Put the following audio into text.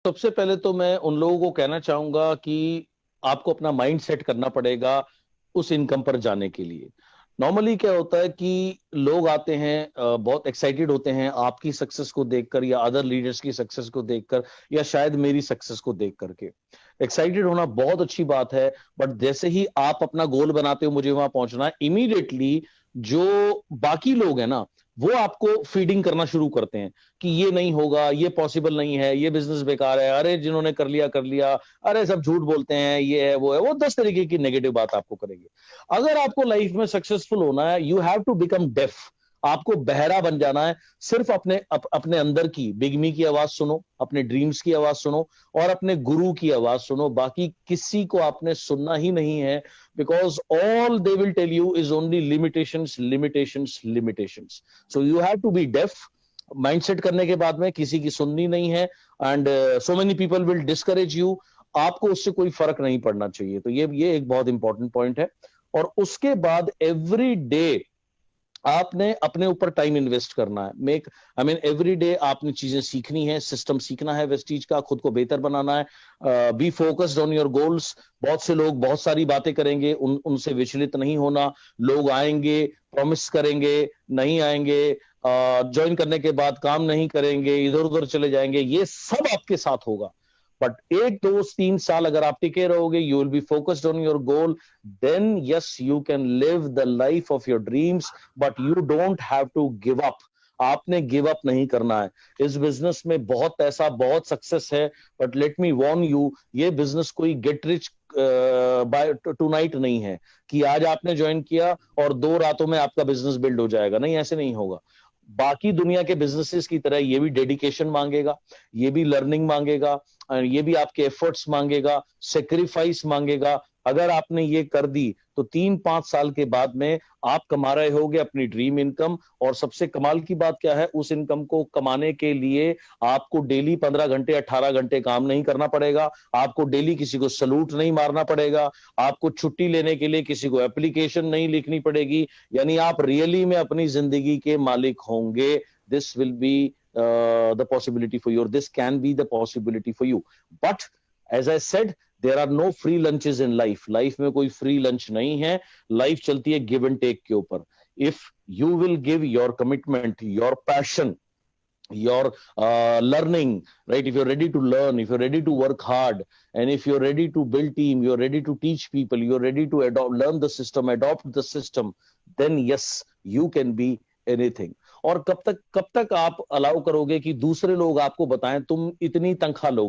सबसे पहले तो मैं उन लोगों को कहना चाहूंगा कि आपको अपना माइंड सेट करना पड़ेगा उस इनकम पर जाने के लिए। नॉर्मली क्या होता है कि लोग आते हैं, बहुत एक्साइटेड होते हैं आपकी सक्सेस को देखकर या अदर लीडर्स की सक्सेस को देखकर या शायद मेरी सक्सेस को देख करके। एक्साइटेड होना बहुत अच्छी बात है, बट जैसे ही आप अपना गोल बनाते हो मुझे वहां पहुंचना है, इमीडिएटली जो बाकी लोग हैं ना, वो आपको फीडिंग करना शुरू करते हैं कि ये नहीं होगा, ये पॉसिबल नहीं है, ये बिजनेस बेकार है, अरे जिन्होंने कर लिया, अरे सब झूठ बोलते हैं, ये है वो है, वो 10 तरीके की नेगेटिव बात आपको करेंगे। अगर आपको लाइफ में सक्सेसफुल होना है, you have to become deaf. आपको बहरा बन जाना है। सिर्फ अपने अंदर की बिगमी की आवाज सुनो, अपने ड्रीम्स की आवाज सुनो और अपने गुरु की आवाज सुनो। बाकी किसी को आपने सुनना ही नहीं है, because all they will tell you is only limitations limitations limitations. So you have to be deaf. Mindset करने के बाद में किसी की सुननी नहीं है। And so many people will discourage you. आपको उससे कोई फर्क नहीं पड़ना चाहिए। तो ये एक बहुत इंपॉर्टेंट पॉइंट है। और उसके बाद एवरी डे आपने अपने ऊपर टाइम इन्वेस्ट करना है। Make I mean every day आपने चीजें सीखनी है, सिस्टम सीखना है वेस्टीज का, खुद को बेहतर बनाना है। B focused on your goals. बहुत से लोग बहुत सारी बातें करेंगे, उनसे विचलित नहीं होना। लोग आएंगे, प्रॉमिस करेंगे, नहीं आएंगे, ज्वाइन करने के बाद काम नहीं करेंगे, इधर उधर चले जाएंगे, ये सब आपके साथ होगा। बट 1 2 3 साल अगर आप टिके रहोगे, you will be focused on your goal, then yes you can live the life of your dreams. But you don't have to give up. आपने गिव अप नहीं करना है। इस बिजनेस में बहुत पैसा, बहुत सक्सेस है, but let me warn you, ये बिजनेस कोई get rich by tonight नहीं है कि आज आपने ज्वाइन किया और 2 रातों में आपका बिजनेस बिल्ड हो जाएगा। नहीं, ऐसे नहीं होगा। बाकी दुनिया के बिजनेसेस की तरह ये भी डेडिकेशन मांगेगा, ये भी लर्निंग मांगेगा, ये भी आपके एफर्ट्स मांगेगा, सेक्रीफाइस मांगेगा। अगर आपने ये कर दी तो 3 5 साल के बाद में आप कमा रहे होगे अपनी ड्रीम इनकम। और सबसे कमाल की बात क्या है, उस इनकम को कमाने के लिए आपको डेली 15 घंटे 18 घंटे काम नहीं करना पड़ेगा। आपको डेली किसी को सलूट नहीं मारना पड़ेगा। आपको छुट्टी लेने के लिए किसी को एप्लीकेशन नहीं लिखनी पड़ेगी। यानी आप रियली में अपनी जिंदगी के मालिक होंगे। This will be the possibility for you, or this can be the possibility for you. But as I said, there are no free lunches in life. Life में कोई free lunch नहीं है। Life चलती है give and take के ऊपर। If you will give your commitment, your passion, your learning, right? If you're ready to learn, if you're ready to work hard, and if you're ready to build team, you're ready to teach people, you're ready to learn the system, adopt the system, then yes, you can be anything. और कब तक आप allow करोगे कि दूसरे लोग आपको बताएं तुम इतनी तनख्वाह लो।